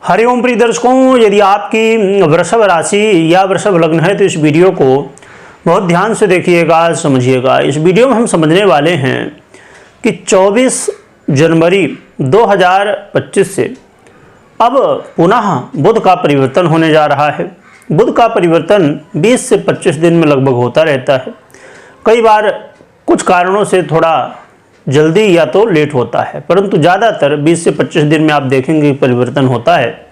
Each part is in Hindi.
हरिओम प्रिय दर्शकों, यदि आपकी वृषभ राशि या वृषभ लग्न है तो इस वीडियो को बहुत ध्यान से देखिएगा, समझिएगा। इस वीडियो में हम समझने वाले हैं कि 24 जनवरी 2025 से अब पुनः बुध का परिवर्तन होने जा रहा है। बुध का परिवर्तन 20 से 25 दिन में लगभग होता रहता है। कई बार कुछ कारणों से थोड़ा जल्दी या तो लेट होता है, परंतु ज़्यादातर 20 से 25 दिन में आप देखेंगे परिवर्तन होता है।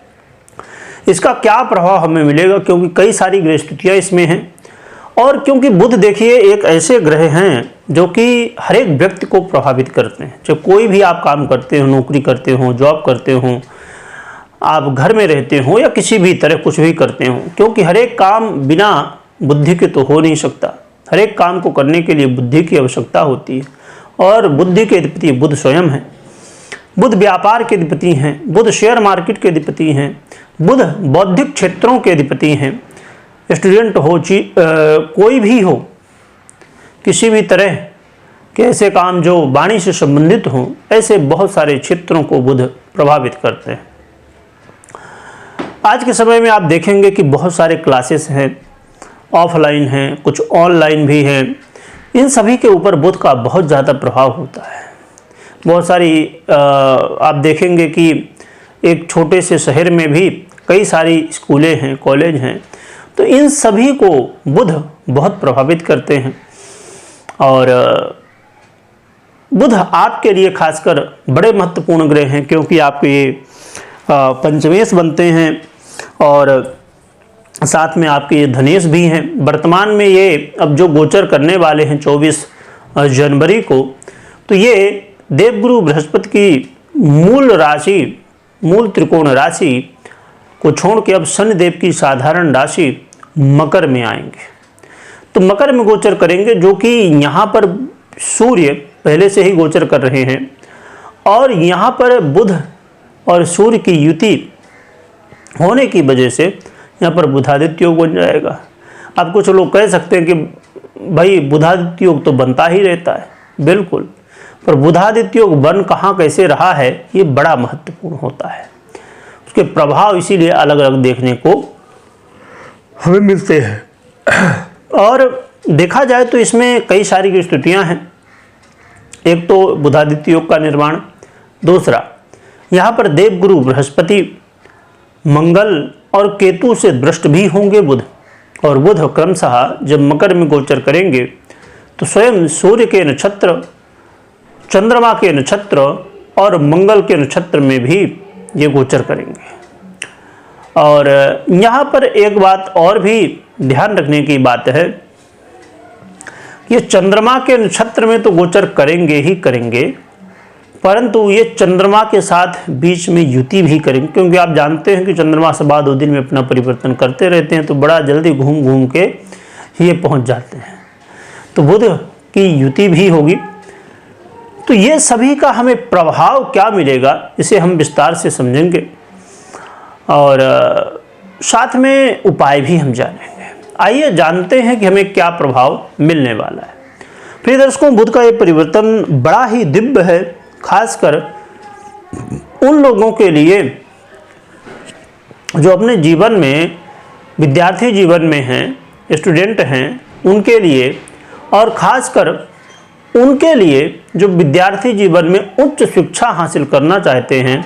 इसका क्या प्रभाव हमें मिलेगा, क्योंकि कई सारी ग्रह स्थितियाँ इसमें हैं और क्योंकि बुध देखिए एक ऐसे ग्रह हैं जो कि हर एक व्यक्ति को प्रभावित करते हैं। चाहे कोई भी आप काम करते हो, नौकरी करते हो, जॉब करते हो, आप घर में रहते हो या किसी भी तरह कुछ भी करते हो, क्योंकि हर एक काम बिना बुद्धि के तो हो नहीं सकता। हर एक काम को करने के लिए बुद्धि की आवश्यकता होती है और बुद्धि के अधिपति बुध स्वयं है। बुध व्यापार के अधिपति हैं, बुध शेयर मार्केट के अधिपति हैं, बुध बौद्धिक क्षेत्रों के अधिपति हैं। स्टूडेंट हो, कोई भी हो, किसी भी तरह के ऐसे काम जो वाणी से संबंधित हों, ऐसे बहुत सारे क्षेत्रों को बुध प्रभावित करते हैं। आज के समय में आप देखेंगे कि बहुत सारे क्लासेस हैं, ऑफलाइन हैं, कुछ ऑनलाइन भी हैं। इन सभी के ऊपर बुध का बहुत ज़्यादा प्रभाव होता है। बहुत सारी आप देखेंगे कि एक छोटे से शहर में भी कई सारी स्कूलें हैं, कॉलेज हैं, तो इन सभी को बुध बहुत प्रभावित करते हैं। और बुध आपके लिए खासकर बड़े महत्वपूर्ण ग्रह हैं, क्योंकि आपके ये पंचमेश बनते हैं और साथ में आपके ये धनेश भी हैं। वर्तमान में ये अब जो गोचर करने वाले हैं 24 जनवरी को, तो ये देवगुरु बृहस्पति की मूल राशि, मूल त्रिकोण राशि को छोड़ के अब शनिदेव की साधारण राशि मकर में आएंगे। तो मकर में गोचर करेंगे, जो कि यहाँ पर सूर्य पहले से ही गोचर कर रहे हैं और यहाँ पर बुध और सूर्य की युति होने की वजह से यहाँ पर बुधादित्य योग बन जाएगा। अब कुछ लोग कह सकते हैं कि भाई बुधादित्य योग तो बनता ही रहता है, बिल्कुल, पर बुधादित्य योग बन कहाँ कैसे रहा है, ये बड़ा महत्वपूर्ण होता है। उसके प्रभाव इसीलिए अलग अलग देखने को हमें मिलते हैं। और देखा जाए तो इसमें कई सारी स्थितियाँ हैं। एक तो बुधादित्य योग का निर्माण, दूसरा यहाँ पर देवगुरु बृहस्पति, मंगल और केतु से दृष्ट भी होंगे बुध, और बुध क्रमशः जब मकर में गोचर करेंगे तो स्वयं सूर्य के नक्षत्र, चंद्रमा के नक्षत्र और मंगल के नक्षत्र में भी ये गोचर करेंगे। और यहाँ पर एक बात और भी ध्यान रखने की बात है, ये चंद्रमा के नक्षत्र में तो गोचर करेंगे ही करेंगे, परंतु ये चंद्रमा के साथ बीच में युति भी करेंगे, क्योंकि आप जानते हैं कि चंद्रमा सवा 2 दिन में अपना परिवर्तन करते रहते हैं, तो बड़ा जल्दी घूम घूम के ये पहुंच जाते हैं। तो बुध की युति भी होगी। तो ये सभी का हमें प्रभाव क्या मिलेगा, इसे हम विस्तार से समझेंगे और साथ में उपाय भी हम जानेंगे। आइए जानते हैं कि हमें क्या प्रभाव मिलने वाला है। प्रिय दर्शकों, बुध का ये परिवर्तन बड़ा ही दिव्य है, खासकर उन लोगों के लिए जो अपने जीवन में, विद्यार्थी जीवन में हैं, स्टूडेंट हैं, उनके लिए, और खासकर उनके लिए जो विद्यार्थी जीवन में उच्च शिक्षा हासिल करना चाहते हैं,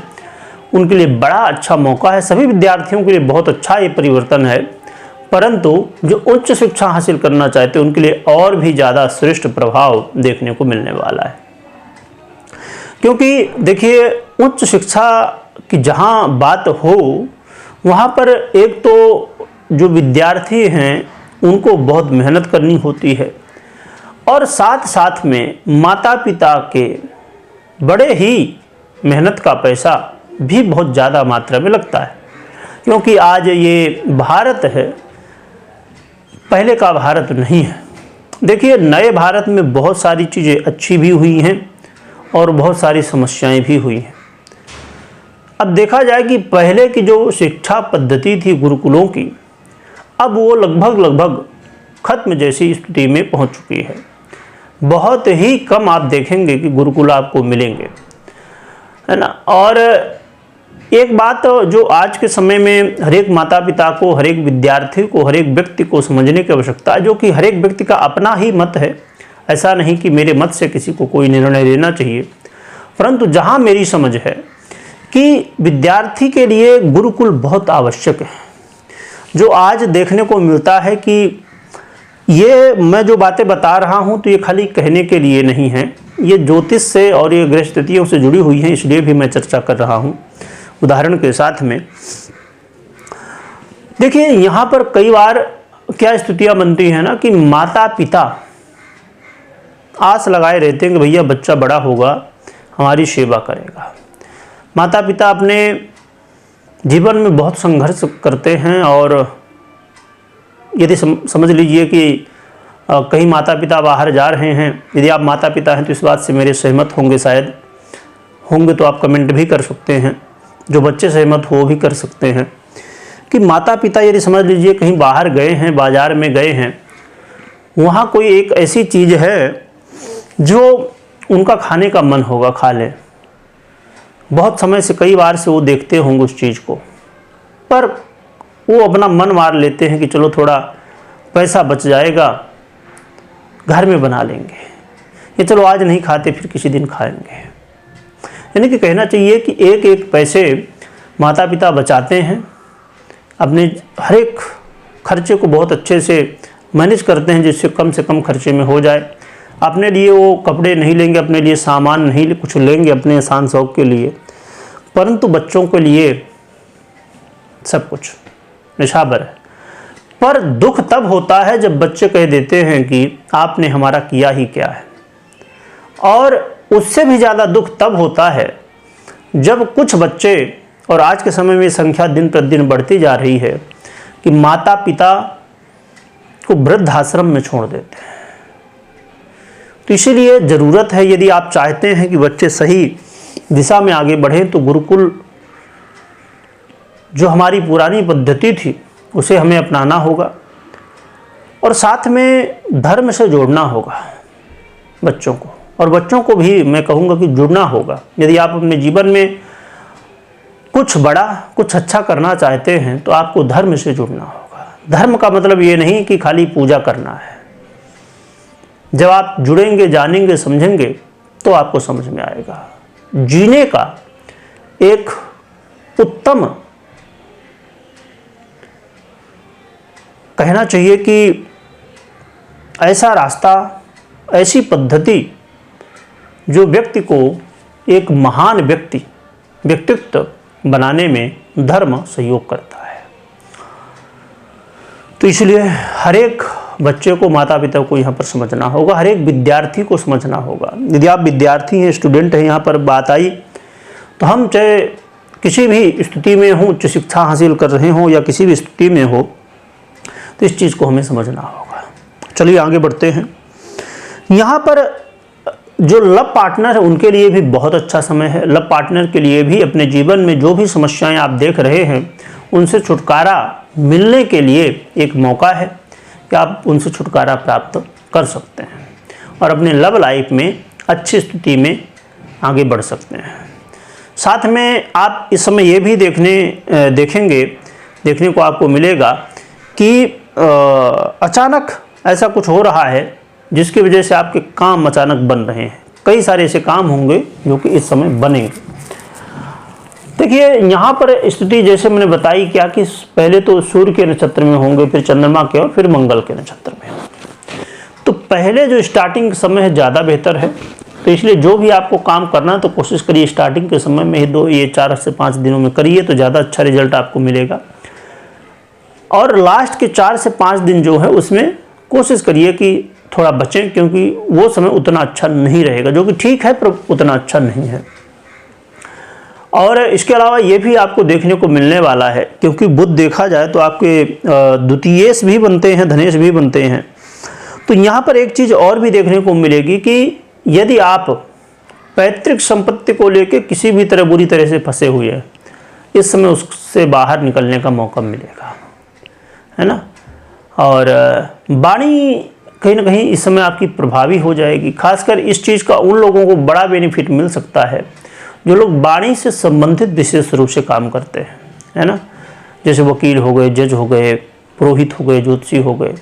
उनके लिए बड़ा अच्छा मौका है। सभी विद्यार्थियों के लिए बहुत अच्छा ये परिवर्तन है, परंतु जो उच्च शिक्षा हासिल करना चाहते हैं उनके लिए और भी ज़्यादा श्रेष्ठ प्रभाव देखने को मिलने वाला है। क्योंकि देखिए, उच्च शिक्षा की जहाँ बात हो, वहाँ पर एक तो जो विद्यार्थी हैं उनको बहुत मेहनत करनी होती है और साथ साथ में माता पिता के बड़े ही मेहनत का पैसा भी बहुत ज़्यादा मात्रा में लगता है। क्योंकि आज ये भारत है, पहले का भारत नहीं है। देखिए, नए भारत में बहुत सारी चीज़ें अच्छी भी हुई हैं और बहुत सारी समस्याएं भी हुई हैं। अब देखा जाए कि पहले की जो शिक्षा पद्धति थी गुरुकुलों की, अब वो लगभग खत्म जैसी स्थिति में पहुंच चुकी है। बहुत ही कम आप देखेंगे कि गुरुकुल आपको मिलेंगे, है ना। और एक बात जो आज के समय में हर एक माता पिता को, हर एक विद्यार्थी को, हर एक व्यक्ति को समझने की आवश्यकता है, जो कि हर एक व्यक्ति का अपना ही मत है। ऐसा नहीं कि मेरे मत से किसी को कोई निर्णय लेना चाहिए, परंतु जहाँ मेरी समझ है कि विद्यार्थी के लिए गुरुकुल बहुत आवश्यक है। जो आज देखने को मिलता है कि ये मैं जो बातें बता रहा हूँ तो ये खाली कहने के लिए नहीं है, ये ज्योतिष से और ये ग्रह स्थितियों से जुड़ी हुई हैं, इसलिए भी मैं चर्चा कर रहा हूँ उदाहरण के साथ में। देखिए यहाँ पर कई बार क्या स्थितियाँ बनती हैं ना कि माता पिता आस लगाए रहते हैं कि भैया बच्चा बड़ा होगा हमारी सेवा करेगा। माता पिता अपने जीवन में बहुत संघर्ष करते हैं, और यदि समझ लीजिए कि कहीं माता पिता बाहर जा रहे हैं, यदि आप माता पिता हैं तो इस बात से मेरे सहमत होंगे, शायद होंगे तो आप कमेंट भी कर सकते हैं, जो बच्चे सहमत हो भी कर सकते हैं कि माता पिता यदि समझ लीजिए कहीं बाहर गए हैं, बाज़ार में गए हैं, वहाँ कोई एक ऐसी चीज़ है जो उनका खाने का मन होगा, खा लें। बहुत समय से कई बार से वो देखते होंगे उस चीज़ को, पर वो अपना मन मार लेते हैं कि चलो थोड़ा पैसा बच जाएगा, घर में बना लेंगे, ये चलो आज नहीं खाते फिर किसी दिन खाएंगे। यानी कि कहना चाहिए कि एक एक पैसे माता पिता बचाते हैं, अपने हर एक खर्चे को बहुत अच्छे से मैनेज करते हैं जिससे कम से कम खर्चे में हो जाए। अपने लिए वो कपड़े नहीं लेंगे, अपने लिए सामान नहीं कुछ लेंगे अपने आसान शौक के लिए, परंतु बच्चों के लिए सब कुछ निशाबर है। पर दुख तब होता है जब बच्चे कह देते हैं कि आपने हमारा किया ही क्या है, और उससे भी ज़्यादा दुख तब होता है जब कुछ बच्चे, और आज के समय में संख्या दिन प्रतिदिन बढ़ती जा रही है, कि माता पिता को वृद्धाश्रम में छोड़ देते हैं। तो इसीलिए ज़रूरत है, यदि आप चाहते हैं कि बच्चे सही दिशा में आगे बढ़ें, तो गुरुकुल जो हमारी पुरानी पद्धति थी उसे हमें अपनाना होगा, और साथ में धर्म से जोड़ना होगा बच्चों को, और बच्चों को भी मैं कहूँगा कि जुड़ना होगा। यदि आप अपने जीवन में कुछ बड़ा, कुछ अच्छा करना चाहते हैं तो आपको धर्म से जुड़ना होगा। धर्म का मतलब ये नहीं कि खाली पूजा करना है। जब आप जुड़ेंगे, जानेंगे, समझेंगे तो आपको समझ में आएगा। जीने का एक उत्तम, कहना चाहिए कि ऐसा रास्ता, ऐसी पद्धति जो व्यक्ति को एक महान व्यक्तित्व बनाने में धर्म सहयोग करता है। तो इसलिए हर एक बच्चे को, माता पिता को यहाँ पर समझना होगा, हर एक विद्यार्थी को समझना होगा। यदि आप विद्यार्थी हैं, स्टूडेंट हैं, यहाँ पर बात आई, तो हम चाहे किसी भी स्थिति में हों, उच्च शिक्षा हासिल कर रहे हों या किसी भी स्थिति में हो, तो इस चीज़ को हमें समझना होगा। चलिए आगे बढ़ते हैं। यहाँ पर जो लव पार्टनर है उनके लिए भी बहुत अच्छा समय है। लव पार्टनर के लिए भी अपने जीवन में जो भी समस्याएं आप देख रहे हैं उनसे छुटकारा मिलने के लिए एक मौका है कि आप उनसे छुटकारा प्राप्त कर सकते हैं और अपने लव लाइफ में अच्छी स्थिति में आगे बढ़ सकते हैं। साथ में आप इस समय ये भी देखने को आपको मिलेगा कि अचानक ऐसा कुछ हो रहा है जिसकी वजह से आपके काम अचानक बन रहे हैं। कई सारे ऐसे काम होंगे जो कि इस समय बनेंगे। देखिए यहाँ पर स्थिति जैसे मैंने बताई क्या कि पहले तो सूर्य के नक्षत्र में होंगे, फिर चंद्रमा के और फिर मंगल के नक्षत्र में होंगे। तो पहले जो स्टार्टिंग समय है ज़्यादा बेहतर है। तो इसलिए जो भी आपको काम करना है तो कोशिश करिए स्टार्टिंग के समय में ही 4 से 5 दिनों में करिए तो ज़्यादा अच्छा रिजल्ट आपको मिलेगा। और लास्ट के 4 से 5 दिन जो है उसमें कोशिश करिए कि थोड़ा बचें, क्योंकि वो समय उतना अच्छा नहीं रहेगा, जो कि ठीक है पर उतना अच्छा नहीं है। और इसके अलावा ये भी आपको देखने को मिलने वाला है, क्योंकि बुध देखा जाए तो आपके द्वितीयेश भी बनते हैं, धनेश भी बनते हैं। तो यहाँ पर एक चीज़ और भी देखने को मिलेगी कि यदि आप पैतृक संपत्ति को लेकर किसी भी तरह बुरी तरह से फंसे हुए हैं, इस समय उससे बाहर निकलने का मौका मिलेगा, है ना। और वाणी कहीं ना कहीं इस समय आपकी प्रभावी हो जाएगी। खासकर इस चीज़ का उन लोगों को बड़ा बेनिफिट मिल सकता है जो लोग वाणी से संबंधित विशेष रूप से काम करते हैं, है ना, जैसे वकील हो गए, जज हो गए, पुरोहित हो गए, ज्योतिषी हो गए,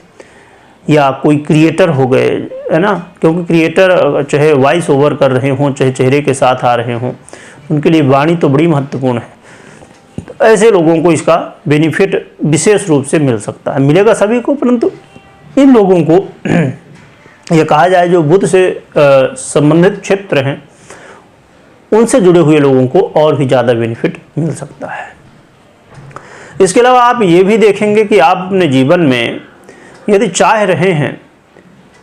या कोई क्रिएटर हो गए, है ना, क्योंकि क्रिएटर चाहे वॉइस ओवर कर रहे हों, चाहे चेहरे के साथ आ रहे हों, उनके लिए वाणी तो बड़ी महत्वपूर्ण है। तो ऐसे लोगों को इसका बेनिफिट विशेष रूप से मिल सकता है, मिलेगा सभी को, परंतु इन लोगों को यह कहा जाए जो बुध से संबंधित क्षेत्र हैं, उनसे जुड़े हुए लोगों को और भी ज़्यादा बेनिफिट मिल सकता है। इसके अलावा आप ये भी देखेंगे कि आप अपने जीवन में यदि चाह रहे हैं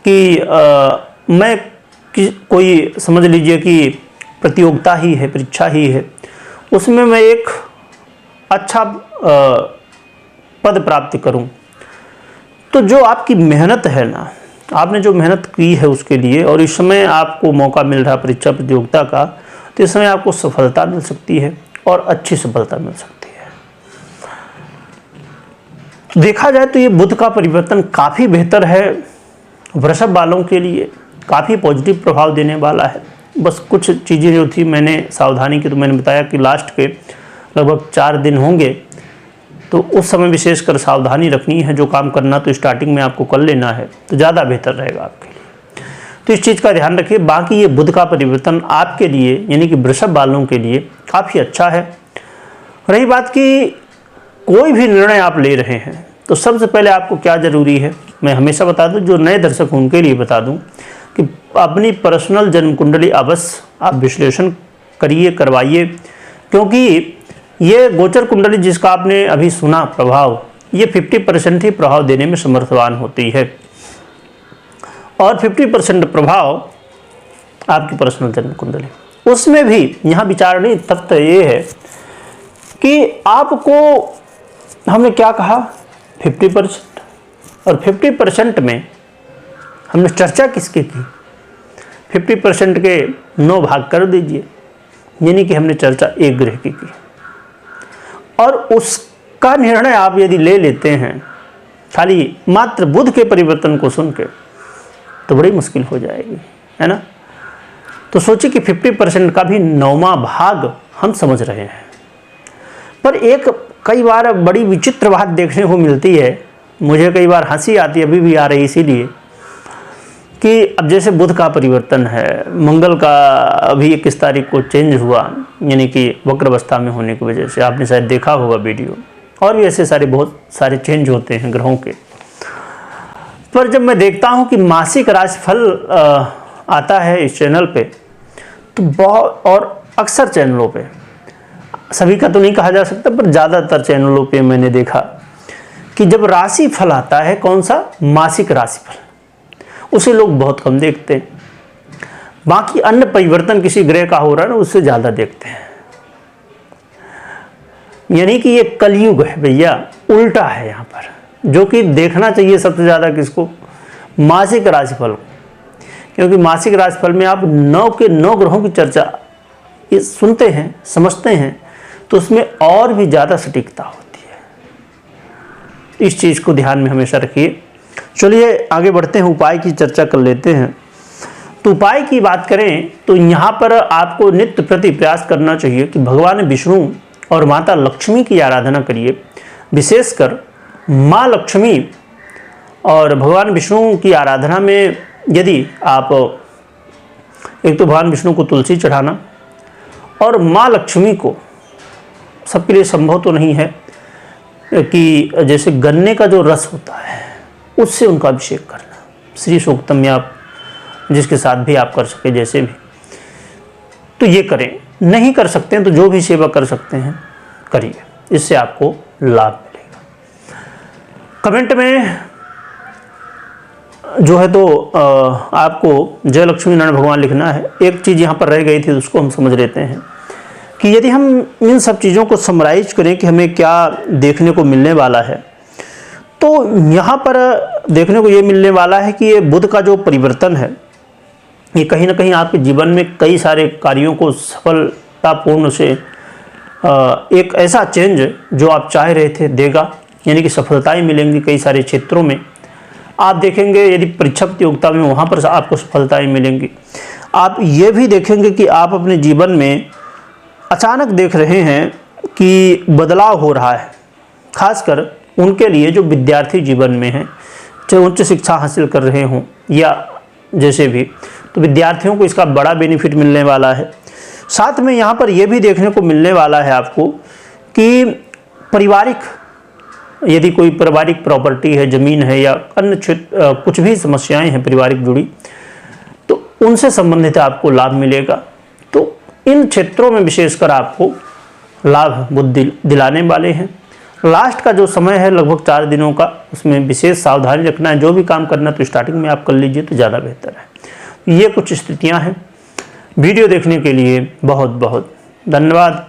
कि मैं कोई समझ लीजिए कि प्रतियोगिता ही है, परीक्षा ही है, उसमें मैं एक अच्छा पद प्राप्त करूं, तो जो आपकी मेहनत है ना, आपने जो मेहनत की है उसके लिए, और इस समय आपको मौका मिल रहा परीक्षा प्रतियोगिता का, तो इस समय आपको सफलता मिल सकती है और अच्छी सफलता मिल सकती है। देखा जाए तो ये बुध का परिवर्तन काफ़ी बेहतर है, वृषभ वालों के लिए काफ़ी पॉजिटिव प्रभाव देने वाला है। बस कुछ चीज़ें जो थी मैंने सावधानी की, तो मैंने बताया कि लास्ट के लगभग 4 दिन होंगे, तो उस समय विशेषकर सावधानी रखनी है। जो काम करना तो स्टार्टिंग में आपको कर लेना है, तो ज़्यादा बेहतर रहेगा आपके लिए, तो इस चीज़ का ध्यान रखिए। बाकी ये बुध का परिवर्तन आपके लिए यानी कि वृषभ वालों के लिए काफ़ी अच्छा है। रही बात कि कोई भी निर्णय आप ले रहे हैं, तो सबसे पहले आपको क्या ज़रूरी है, मैं हमेशा बता दूं, जो नए दर्शक हैं उनके लिए बता दूं कि अपनी पर्सनल जन्म कुंडली अवश्य आप विश्लेषण करिए, करवाइए, क्योंकि ये गोचर कुंडली जिसका आपने अभी सुना प्रभाव, ये 50% ही प्रभाव देने में समर्थवान होती है, और 50% प्रभाव आपकी पर्सनल जन्म कुंडली। उसमें भी यहाँ विचारणीय तथ्य ये है कि आपको हमने क्या कहा 50%, और 50% में हमने चर्चा किसकी की, 50% के 9 भाग कर दीजिए, यानी कि हमने चर्चा एक ग्रह की, और उसका निर्णय आप यदि ले लेते हैं खाली मात्र बुध के परिवर्तन को सुन के, तो बड़ी मुश्किल हो जाएगी, है ना। तो सोचिए कि 50% का भी 9वां भाग हम समझ रहे हैं। पर एक कई बार बड़ी विचित्र बात देखने को मिलती है, मुझे कई बार हंसी आती है, अभी भी आ रही, इसीलिए कि अब जैसे बुध का परिवर्तन है, मंगल का अभी 21 तारीख को चेंज हुआ, यानी कि वक्र अवस्था में होने की वजह से, आपने शायद देखा होगा वीडियो, और भी ऐसे सारे बहुत सारे चेंज होते हैं ग्रहों के। पर जब मैं देखता हूं कि मासिक राशिफल आता है इस चैनल पे, तो बहुत, और अक्सर चैनलों पे, सभी का तो नहीं कहा जा सकता, पर ज़्यादातर चैनलों पे मैंने देखा कि जब राशिफल आता है, कौन सा, मासिक राशिफल, उसे लोग बहुत कम देखते हैं। बाकी अन्य परिवर्तन किसी ग्रह का हो रहा है ना, उससे ज़्यादा देखते हैं। यानी कि ये कलयुग है भैया, उल्टा है यहाँ पर, जो कि देखना चाहिए सबसे ज़्यादा किसको, मासिक राशिफल को, क्योंकि मासिक राशिफल में आप 9 के 9 ग्रहों की चर्चा ये सुनते हैं, समझते हैं, तो उसमें और भी ज़्यादा सटीकता होती है। इस चीज़ को ध्यान में हमेशा रखिए। चलिए आगे बढ़ते हैं, उपाय की चर्चा कर लेते हैं। तो उपाय की बात करें तो यहाँ पर आपको नित्य प्रति प्रयास करना चाहिए कि भगवान विष्णु और माता लक्ष्मी की आराधना करिए। विशेषकर माँ लक्ष्मी और भगवान विष्णु की आराधना में यदि आप एक तो भगवान विष्णु को तुलसी चढ़ाना, और माँ लक्ष्मी को, सबके लिए संभव तो नहीं है कि जैसे गन्ने का जो रस होता है उससे उनका अभिषेक करना, श्री सूक्तम या जिसके साथ भी आप कर सके, जैसे भी, तो ये करें। नहीं कर सकते हैं तो जो भी सेवा कर सकते हैं करिए, इससे आपको लाभ मिलेगा। कमेंट में जो है तो आपको जय लक्ष्मी नारायण भगवान लिखना है। एक चीज़ यहाँ पर रह गई थी, उसको हम समझ लेते हैं कि यदि हम इन सब चीज़ों को समराइज करें कि हमें क्या देखने को मिलने वाला है, तो यहाँ पर देखने को ये मिलने वाला है कि ये बुध का जो परिवर्तन है, ये कहीं ना कहीं आपके जीवन में कई सारे कार्यों को सफलतापूर्ण से एक ऐसा चेंज जो आप चाह रहे थे देगा, यानी कि सफलताएं मिलेंगी कई सारे क्षेत्रों में। आप देखेंगे यदि परीक्षा प्रतियोगिता में, वहाँ पर आपको सफलताएं मिलेंगी। आप ये भी देखेंगे कि आप अपने जीवन में अचानक देख रहे हैं कि बदलाव हो रहा है, खासकर उनके लिए जो विद्यार्थी जीवन में हैं, चाहे उच्च शिक्षा हासिल कर रहे हों या जैसे भी, तो विद्यार्थियों को इसका बड़ा बेनिफिट मिलने वाला है। साथ में यहाँ पर यह भी देखने को मिलने वाला है आपको कि पारिवारिक, यदि कोई पारिवारिक प्रॉपर्टी है, ज़मीन है या अन्य कुछ भी समस्याएं हैं पारिवारिक जुड़ी, तो उनसे संबंधित आपको लाभ मिलेगा। तो इन क्षेत्रों में विशेषकर आपको लाभ बुद्ध दिलाने वाले हैं। लास्ट का जो समय है लगभग 4 दिनों का, उसमें विशेष सावधानी रखना है। जो भी काम करना तो स्टार्टिंग में आप कर लीजिए तो ज़्यादा बेहतर है। ये कुछ स्थितियां हैं। वीडियो देखने के लिए बहुत बहुत धन्यवाद।